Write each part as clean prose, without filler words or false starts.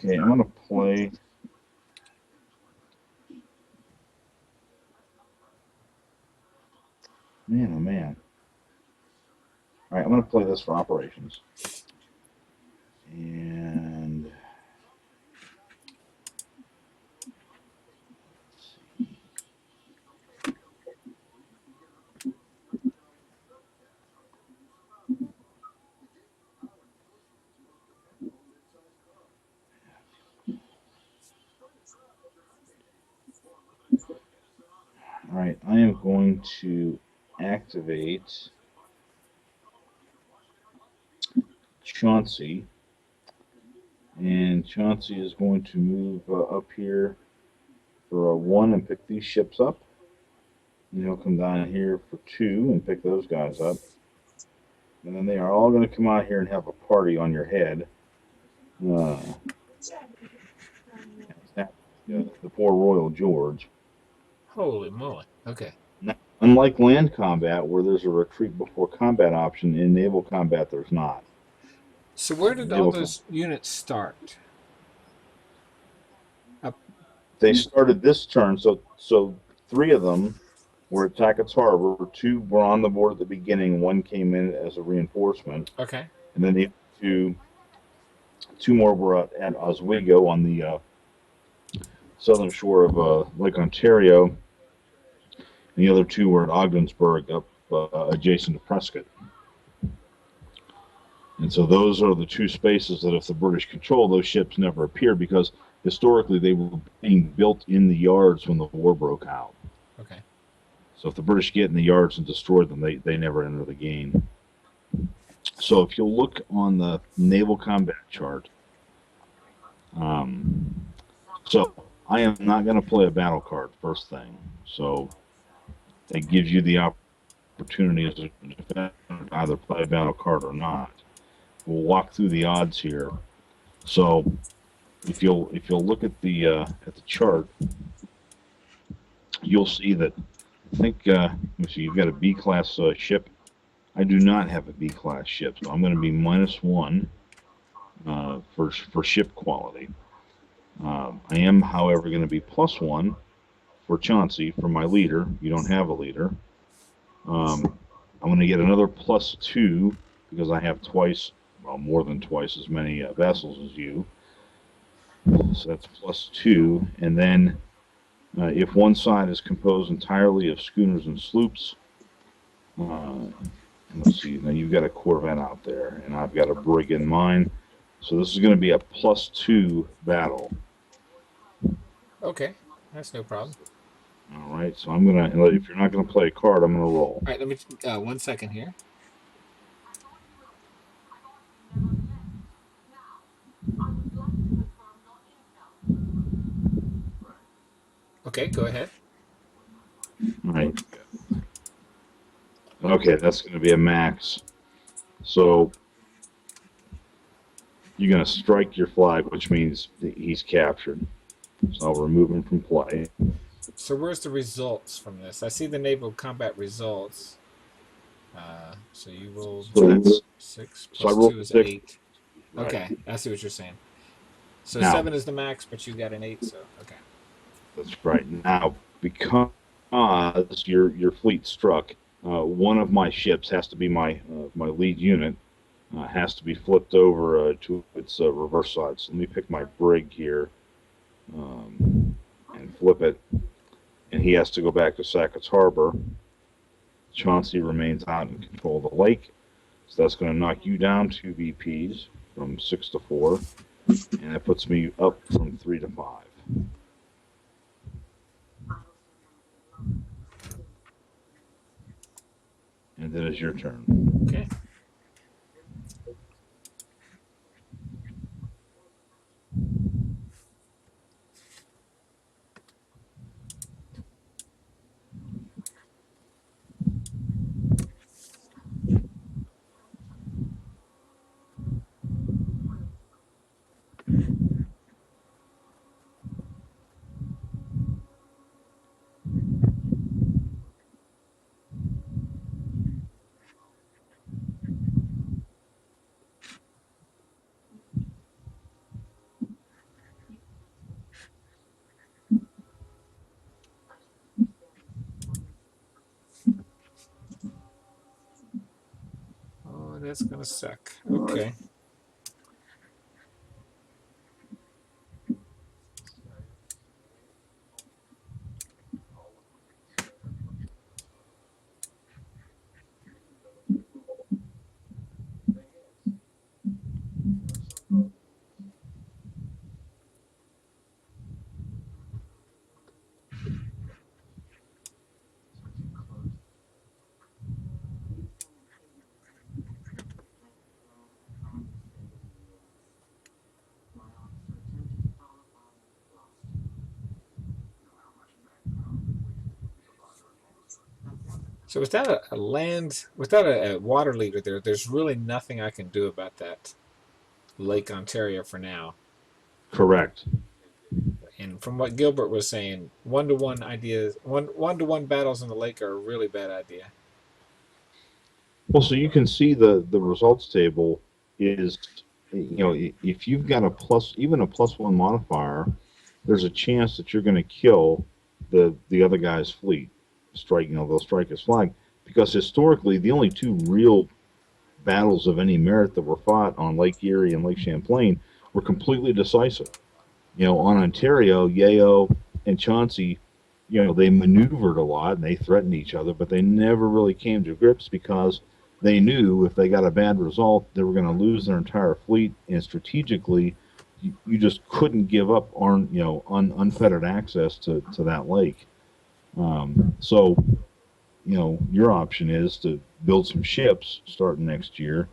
Okay, I'm gonna play. Man, oh man. All right, I'm gonna play this for operations. And all right, I am going to activate Chauncey, and Chauncey is going to move up here for a one and pick these ships up. And he'll come down here for two and pick those guys up. And then they are all going to come out here and have a party on your head. Uh, the poor Royal George. Holy moly. Okay. Now, unlike land combat, where there's a retreat before combat option, in naval combat there's not. So where did all Naval com- those units start? Up. they started this turn, so three of them were at Tackett's Harbor. Two were on the board at the beginning. One came in as a reinforcement, Okay. and then the two more were at Oswego on the southern shore of Lake Ontario. And the other two were at Ogdensburg, up adjacent to Prescott. And so those are the two spaces that, if the British control, those ships never appeared because historically they were being built in the yards when the war broke out. Okay. So if the British get in the yards and destroy them, they never enter the game. So if you look on the naval combat chart, so I am not going to play a battle card first thing. So that gives you the opportunity as a defender to either play a battle card or not. We'll walk through the odds here. So if you'll look at the chart, you'll see that I think let's see, you've got a B class ship. I do not have a B class ship, so I'm going to be -1 for ship quality. I am, however, going to be +1 for Chauncey for my leader. You don't have a leader. I'm going to get another +2 because I have more than twice as many vessels as you. So that's +2. And then if one side is composed entirely of schooners and sloops, let's see, now you've got a corvette out there, and I've got a brig in mine. So this is going to be a +2 battle. Okay. That's no problem. All right, so I'm going to, if you're not going to play a card, I'm going to roll. All right. Let me 1 second here. Okay. Go ahead. All right. Okay, that's going to be a max. So you're going to strike your flag, which means he's captured. So I'll remove him from play. So where's the results from this? I see the naval combat results. So you rolled So, 6 so I plus rolled 2 is 6. 8. Right. Okay. I see what you're saying. So Now, 7 is the max, but you got an 8. So okay. that's right. Now, because your fleet struck, one of my ships has to be my lead unit. Has to be flipped over to its reverse side. So let me pick my brig here and flip it. And he has to go back to Sackett's Harbor. Chauncey remains out in control of the lake. So that's going to knock you down 2 VPs from 6 to 4. And that puts me up from 3 to 5. And then it's your turn. Okay. that's gonna suck. Okay. So without without a water leader there, there's really nothing I can do about that Lake Ontario for now. Correct. And from what Gilbert was saying, one-to-one ideas, one-to-one battles in the lake are a really bad idea. Well, so you can see the results table is, if you've got a plus, even a +1 modifier, there's a chance that you're going to kill the other guy's fleet. Strike, they'll strike his flag, because historically the only two real battles of any merit that were fought on Lake Erie and Lake Champlain were completely decisive. On Ontario, Yeo and Chauncey, they maneuvered a lot and they threatened each other, but they never really came to grips, because they knew if they got a bad result, they were going to lose their entire fleet. And strategically, you just couldn't give up unfettered access to that lake. So, your option is to build some ships starting next year,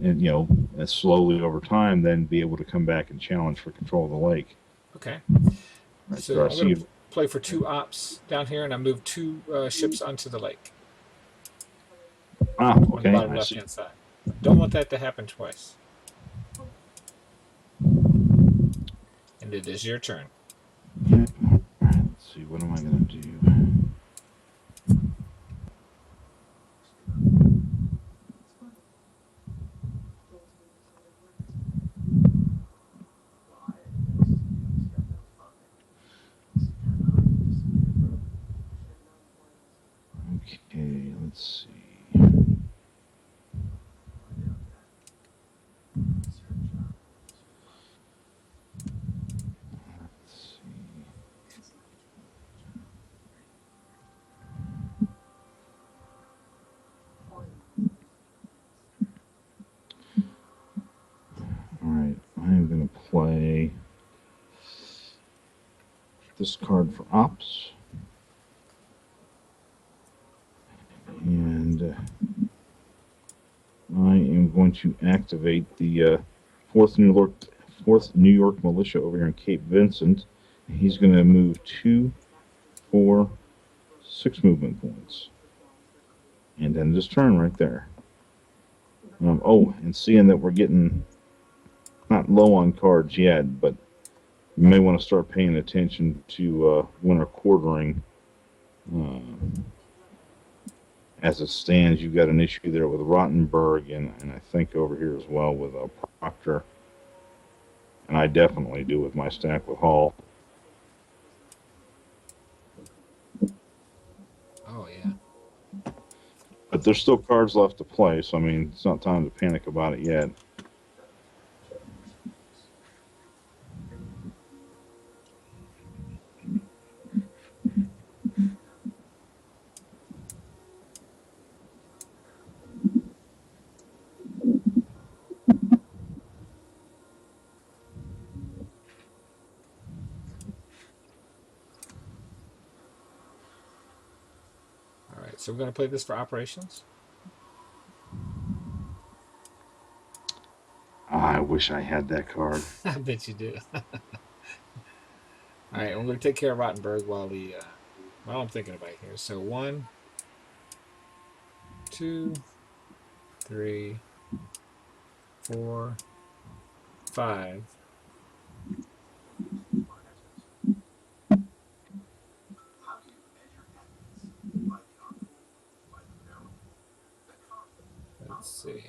and and slowly over time, then be able to come back and challenge for control of the lake. Okay. Right So there, I I'm see going to you. play for 2 ops down here, and I move 2 ships onto the lake Ah, on the okay, bottom I see. left-hand side. Don't want that to happen twice. And it is your turn. Let's see, what am I going to do? Okay, let's see. Let's All right, I am going to play this card for ops, and I am going to activate the Fourth New York Militia over here in Cape Vincent. He's going to move 2, 4, 6 movement points, and then just turn right there. Oh, and seeing that we're getting not low on cards yet, but you may want to start paying attention to winter quartering. Uh, as it stands, you've got an issue there with Rottenberg, and I think over here as well with Proctor. And I definitely do with my stack with Hall. Oh, yeah. But there's still cards left to play, so I mean, it's not time to panic about it yet. All right. So we're going to play this for operations. I wish I had that card. I bet you do. All right. I'm going to take care of Rottenberg while I'm thinking about it here. So 1, 2, 3, 4, 5. Let's see.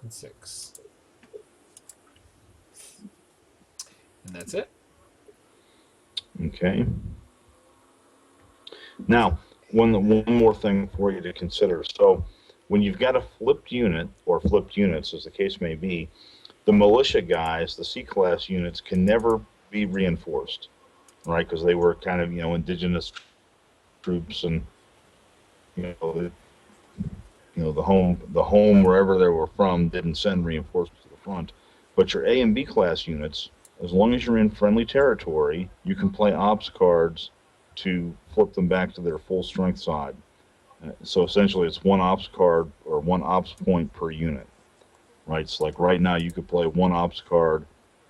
And 6. And that's it. Okay. Now, one more thing for you to consider. So, when you've got a flipped unit or flipped units, as the case may be, the militia guys, the C class units, can never be reinforced, right? Because they were kind of indigenous troops, and you know the home wherever they were from didn't send reinforcements to the front. But your A and B class units, as long as you're in friendly territory, you can play ops cards to flip them back to their full strength side. So essentially, it's one ops card or one ops point per unit, right? So like right now, you could play one ops card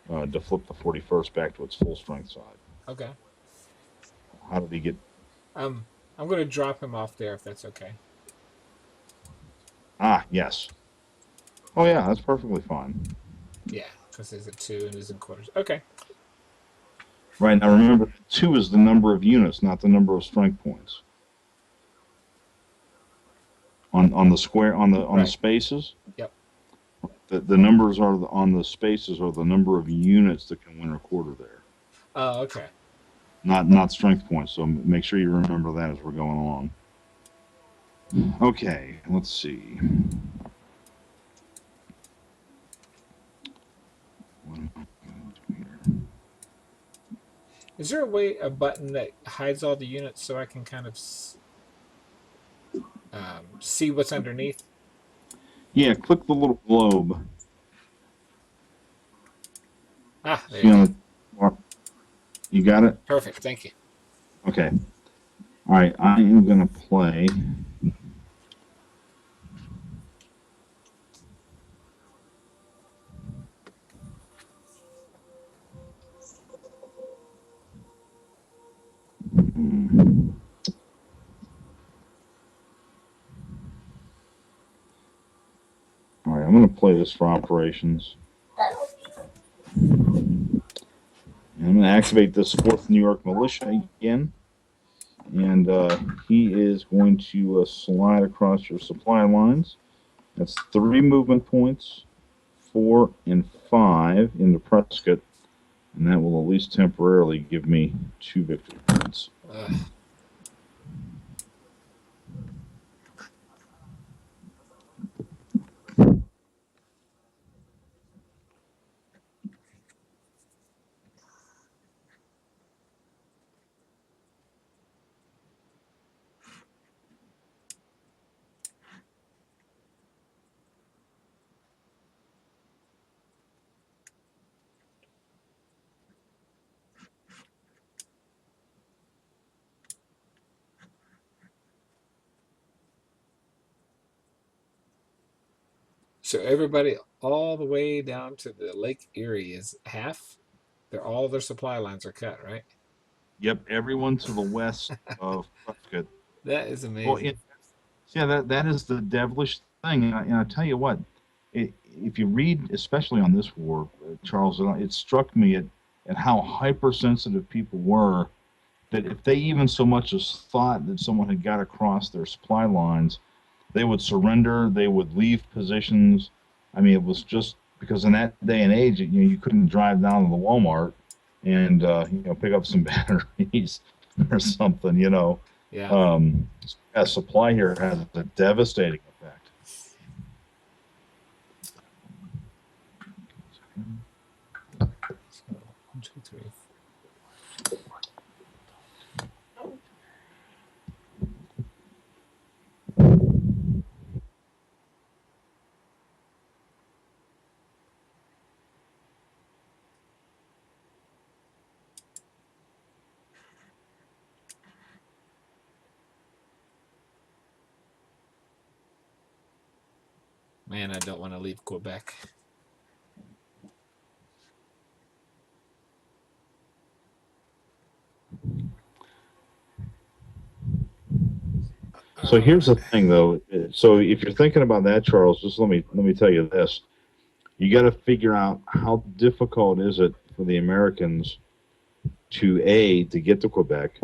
to flip the 41st back to its full strength side. Okay. How did he get? Um, I'm going to drop him off there if that's okay. Ah, yes. Oh yeah, that's perfectly fine. Yeah, because there's a two and there's in quarters. Okay. Right now, remember, two is the number of units, not the number of strength points on the square on the Right. spaces. Yep. The numbers are on the spaces are the number of units that can win a quarter there, Oh, okay. not strength points. So make sure you remember that as we're going along. Okay, let's see. What am I going to do here? Is there a button that hides all the units so I can kind of see what's underneath? Yeah, click the little globe. Ah, there See you go. on the, you got it. Perfect. Thank you. Okay. All right. I am gonna play. Hmm, all right. I'm gonna play this for operations. And I'm gonna activate this fourth New York militia again, and he is going to slide across your supply lines. That's 3 movement points, 4 and 5 into Prescott, and that will at least temporarily give me 2 victory points. Ugh. So everybody all the way down to the Lake Erie is half. They're all their supply lines are cut, right? Yep, everyone to the west of Prescott. That is Well, amazing. yeah, that is the devilish thing, and I tell you what, if you read, especially on this war, Charles, it struck me at how hypersensitive people were. That if they even so much as thought that someone had got across their supply lines, they would surrender. They would leave positions. I mean, it was just because in that day and age, you couldn't drive down to the Walmart and pick up some batteries or something. Yeah. Um, supply here has a devastating effect. So 1, 2, 3. Man, I don't want to leave Quebec. So All here's right. the thing, though. So if you're thinking about that, Charles, just let me tell you this: you got to figure out how difficult is it for the Americans to get to Quebec,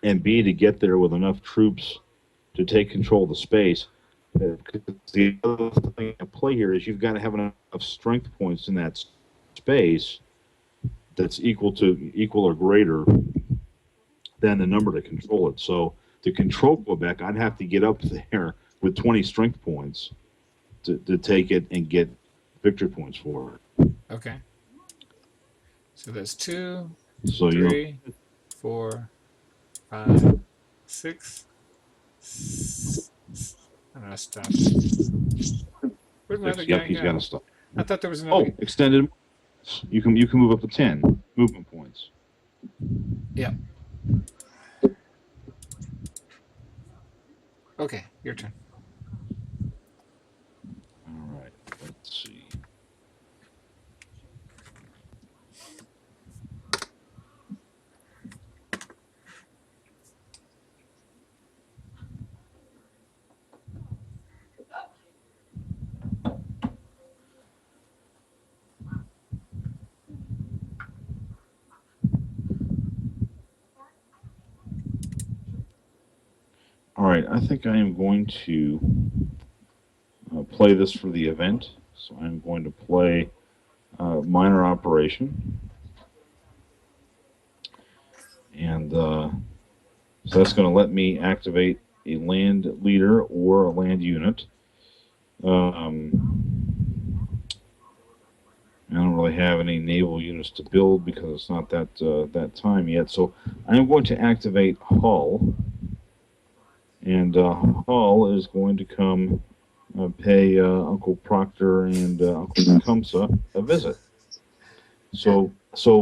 and B to get there with enough troops to take control of the space. Because the other thing at play here is you've got to have enough strength points in that space that's equal or greater than the number to control it. So to control Quebec, I'd have to get up there with 20 strength points to take it and get victory points for it. Okay. So that's 2, So, 3, 4, 5, 6. I'm gonna stop. Where'd my other yep, guy he's got go? to stop. I thought there was another. Oh, extended. You can move up to 10 movement points. Yeah. Okay, your turn. All right, let's see. All right, I think I am going to play this for the event. So I'm going to play minor operation, and so that's going to let me activate a land leader or a land unit. I don't really have any naval units to build because it's not that time yet. So I'm going to activate Hull, and Hull is going to come pay Uncle Proctor and Uncle Tecumseh a visit. So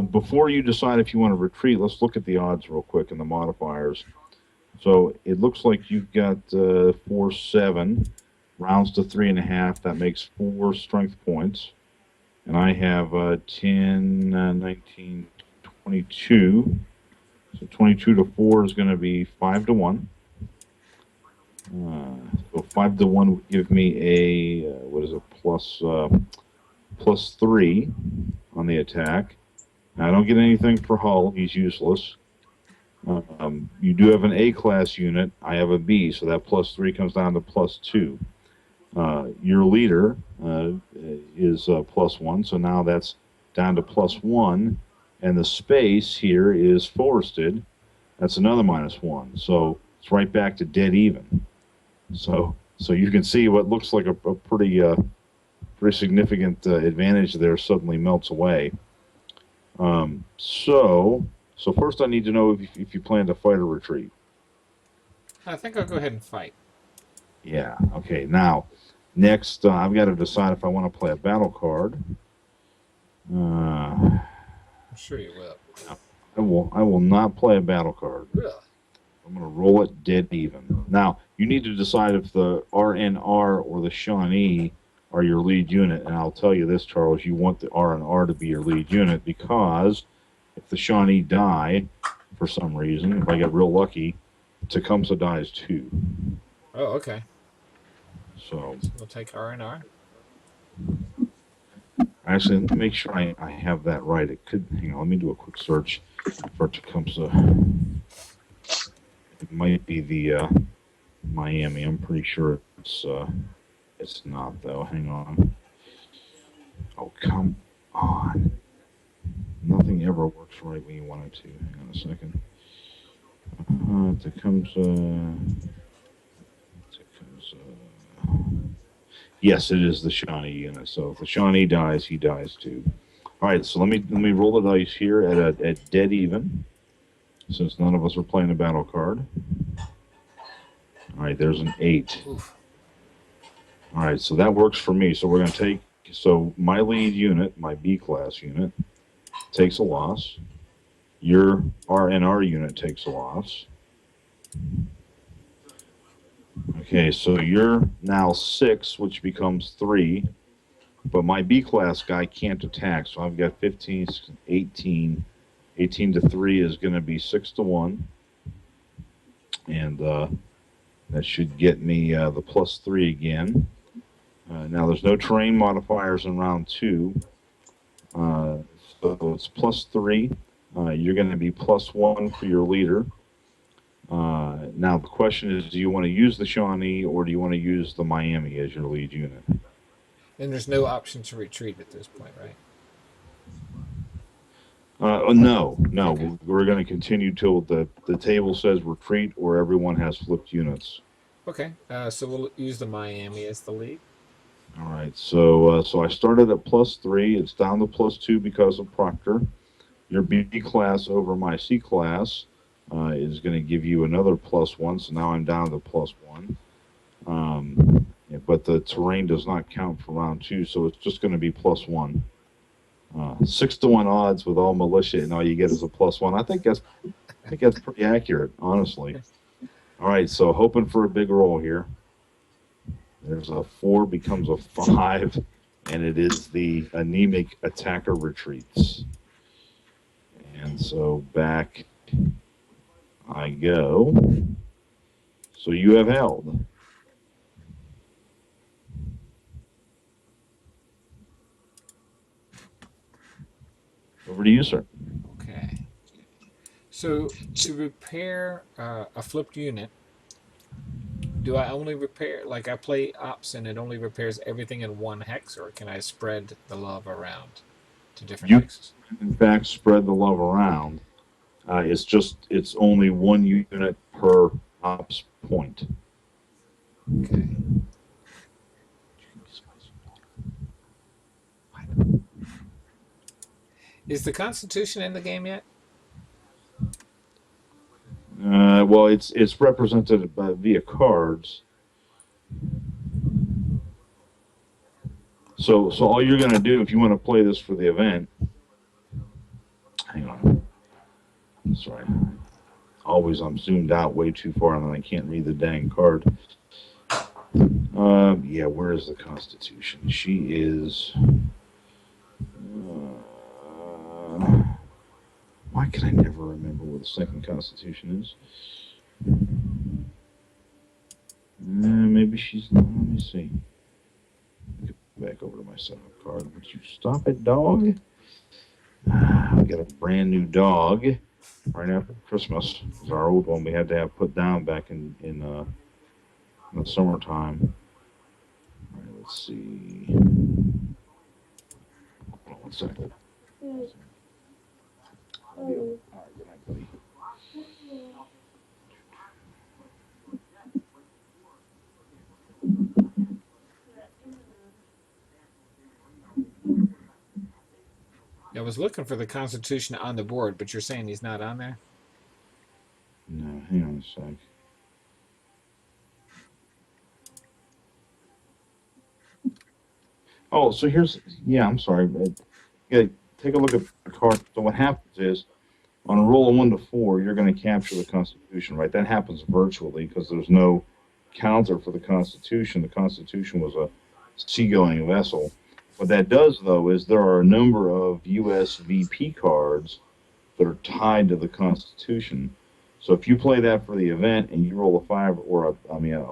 before you decide if you want to retreat, let's look at the odds real quick and the modifiers. So it looks like you've got 4-7 rounds to 3.5. That makes 4 strength points. And I have 10, 19, 22. So 22 to 4 is going to be 5 to 1. So 5 to 1 would give me a, what is it, plus 3 on the attack. Now, I don't get anything for Hull. He's useless. You do have an A-class unit. I have a B, so that plus 3 comes down to plus 2. Your leader is plus 1, so now that's down to plus 1. And the space here is forested. That's another minus 1. So it's right back to dead even. So you can see what looks like a pretty significant advantage there suddenly melts away. So first I need to know if you plan to fight or retreat. I think I'll go ahead and fight. Yeah. Okay. Now, next I've got to decide if I want to play a battle card. I'm sure you will. I will not play a battle card. Really? I'm going to roll it dead even. Now, you need to decide if the RNR or the Shawnee are your lead unit. And I'll tell you this, Charles, you want the RNR to be your lead unit because if the Shawnee die for some reason, if I get real lucky, Tecumseh dies too. Oh, okay. So we'll take R&R. Actually, let me make sure I have that right. It could, hang on, let me do a quick search for Tecumseh. It might be the Miami. I'm pretty sure it's not though. Hang on. Oh, come on. Nothing ever works right when you want it to. Hang on a second. Tecumseh. Yes, it is the Shawnee unit. So if the Shawnee dies, he dies too. All right, so let me roll the dice here at dead even, since none of us are playing a battle card. All right, there's an 8. Oof. All right, so that works for me. So we're going to take, so my lead unit, my B-class unit, takes a loss. Your RNR unit takes a loss. Okay, so you're now 6, which becomes 3. But my B-class guy can't attack, so I've got 15, 18. 18 to 3 is going to be 6 to 1. And that should get me the plus 3 again. Now, there's no terrain modifiers in round 2. So it's plus 3. You're going to be plus 1 for your leader. Now, the question is, do you want to use the Shawnee or do you want to use the Miami as your lead unit? And there's no option to retreat at this point, right? No, Okay. no. We're going to continue till the table says retreat or everyone has flipped units. Okay. So we'll use the Miami as the lead. All right. So I started at +3. It's down to +2 because of Proctor. Your B class over my C class is going to give you another +1. So now I'm down to +1. Yeah, but the terrain does not count for round 2, so it's just going to be +1. 6-1 odds with all militia, and all you get is a +1. I think that's pretty accurate, honestly. All right, so hoping for a big roll here. There's a 4 becomes a 5, and it is the anemic attacker retreats. And so back I go. So you have held. Over to you, sir. Okay. So to repair a flipped unit, do I only repair, like I play ops and it only repairs everything in one hex, or can I spread the love around to different You, hexes? in fact, spread the love around. It's only one unit per ops point. Okay. Is the Constitution in the game yet? Well, it's represented by, via cards. So all you're going to do if you want to play this for the event, hang on, sorry, always I'm zoomed out way too far and then I can't read the dang card. Yeah, where is the Constitution? She is. Why can I never remember where the second Constitution is? Maybe she's not. Let me see. Get back over to my setup card. Would you stop it, dog? I got a brand new dog right after Christmas. It was our old one we had to have put down back in the summertime. All right, let's see. Hold on one second. All right, good night, buddy. I was looking for the Constitution on the board, but you're saying he's not on there? No, hang on a sec. Oh, so here's, yeah, I'm sorry. Yeah, take a look at the card. So what happens is, on a roll of 1 to 4, you're going to capture the Constitution, right? That happens virtually because there's no counter for the Constitution. The Constitution was a seagoing vessel. What that does, though, is there are a number of U.S. VP cards that are tied to the Constitution. So if you play that for the event and you roll a 5 or a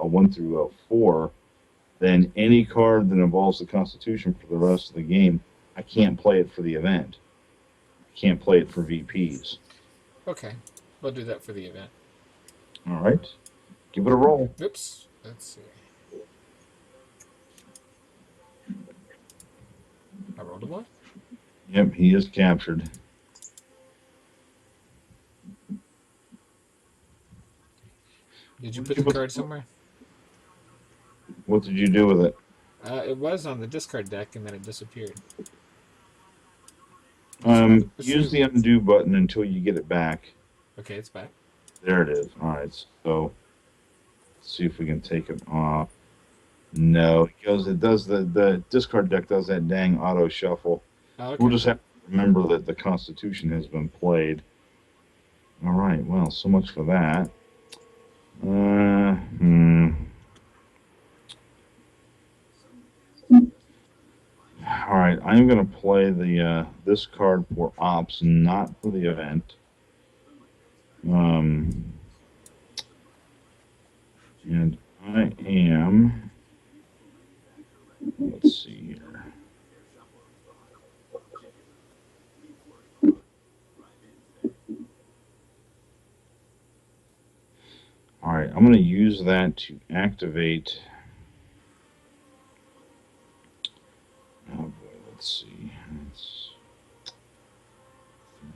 1 through a 4, then any card that involves the Constitution for the rest of the game, I can't play it for the event. I can't play it for VPs. Okay. We'll do that for the event. All right, give it a roll. Oops. Let's see. I rolled a 1. Yep, he is captured. Did you What put did you the put? card somewhere? What did you do with it? It was on the discard deck and then it disappeared. Let's see. Use the undo button until you get it back. Okay, it's back. There it is. All right, so let's see if we can take it off. No, it goes. It does the discard deck does that dang auto shuffle. Oh, We'll okay. just have to remember that the Constitution has been played. All right. Well, so much for that. Uh, hmm. All right. I'm going to play the this card for ops, not for the event. Um, and I am. Let's see here. All right, I'm going to use that to activate. Oh boy, let's see. It's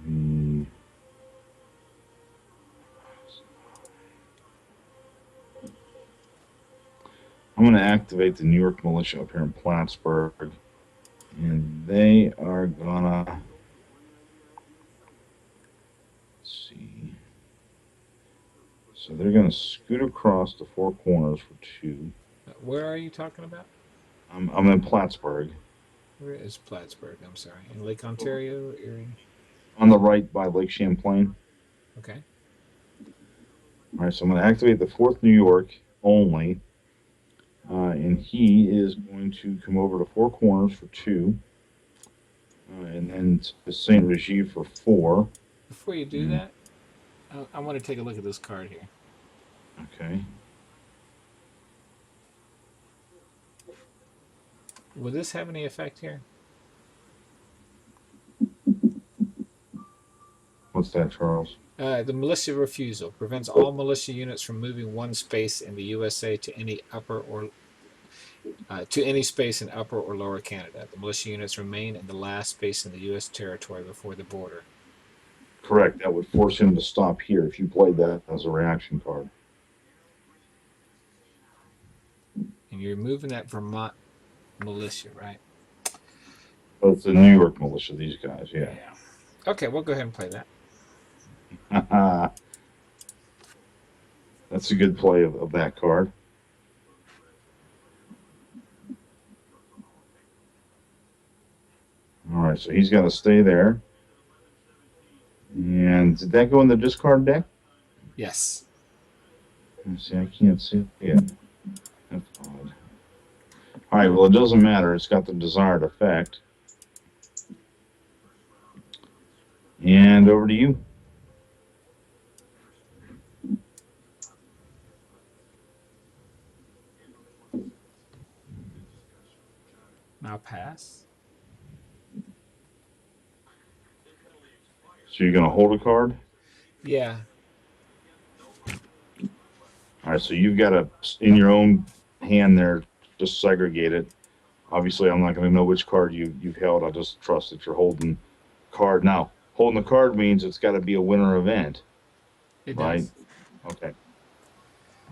3, I'm going to activate the New York militia up here in Plattsburgh, and they are gonna, let's see. So they're gonna scoot across the four corners for two. Where are you talking about? I'm in Plattsburgh, Where is Plattsburgh? I'm sorry. In Lake Ontario, Erie. on the right by Lake Champlain. Okay. All right, so I'm going to activate the Fourth New York only, and he is going to come over to four corners for two, and then to Saint Regis for four. Before you do And, that, I want to take a look at this card here. okay. Will this have any effect here? What's that, Charles? The militia refusal prevents all militia units from moving one space in the USA to any space in Upper or Lower Canada. The militia units remain in the last space in the U.S. territory before the border. Correct. That would force him to stop here if you played that as a reaction card. And you're moving that Vermont militia, right? But it's the New York militia, these guys, yeah. Yeah. Okay, we'll go ahead and play that. That's a good play of that card. All right, so he's got to stay there. And did that go in the discard deck? Yes. Let's see, I can't see it. That's odd. All right, well, it doesn't matter. It's got the desired effect. And over to you. Now pass. So you're going to hold a card? Yeah. All right, so you've got to, in your own hand there, just segregate it. Obviously, I'm not going to know which card you've held. I'll just trust that you're holding card. Now, holding the card means it's got to be a winner event, It right? does. Okay.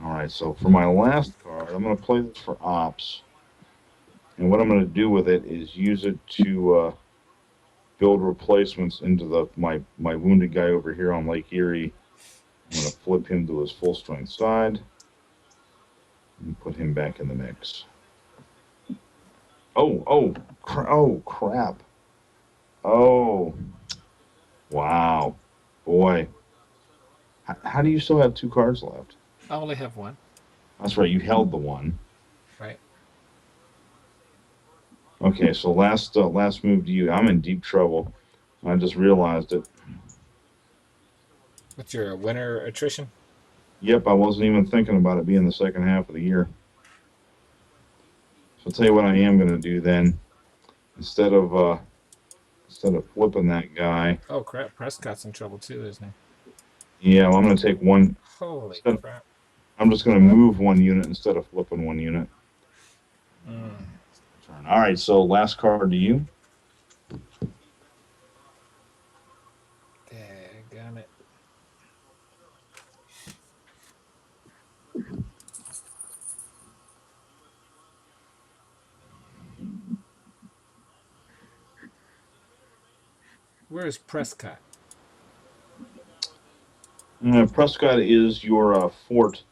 All right, so for my last card, I'm going to play this for ops. And what I'm going to do with it is use it to build replacements into my wounded guy over here on Lake Erie. I'm going to flip him to his full strength side and put him back in the mix. Oh, crap. Oh, wow. Boy. How do you still have two cards left? I only have one. That's right, you held the one. Right. Okay, so last move to you. I'm in deep trouble. I just realized it. What's your winner attrition? Yep, I wasn't even thinking about it being the second half of the year. So I'll tell you what I am going to do then. Instead of flipping that guy, Oh crap! Prescott's in trouble too, isn't yeah, well, I'm going to take one. he? Holy Instead, crap! I'm just going to move one unit instead of flipping one unit. Mm. All right, so last card to you. Daggone it! Where is Prescott? Prescott is your fort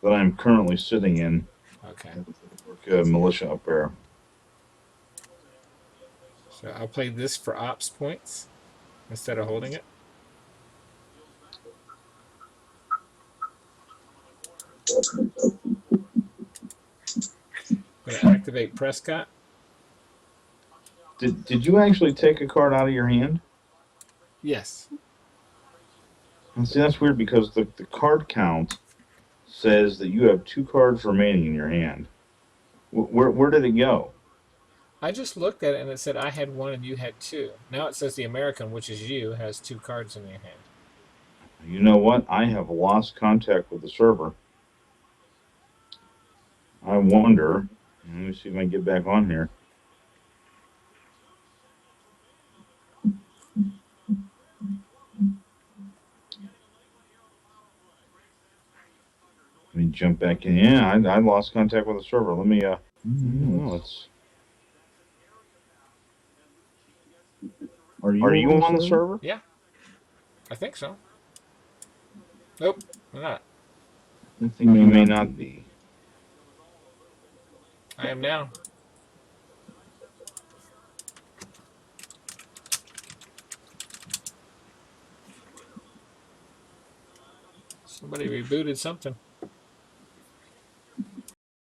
that I'm currently sitting in. Okay. Militia up there. So I'll play this for ops points instead of holding it. I'm going to activate Prescott. Did you actually take a card out of your hand? Yes. And see, that's weird because the card count says that you have two cards remaining in your hand. Where did it go? I just looked at it and it said I had one and you had two. Now it says the American, which is you, has two cards in your hand. You know what? I have lost contact with the server. I wonder. Let me see if I can get back on here. Let me jump back in. Yeah, I lost contact with the server. Let me Mm, let's. Are Are you you on the on the server? server? Yeah, I think so. Nope, I'm not. I You think may you may not not be. be. I am now. Somebody rebooted something.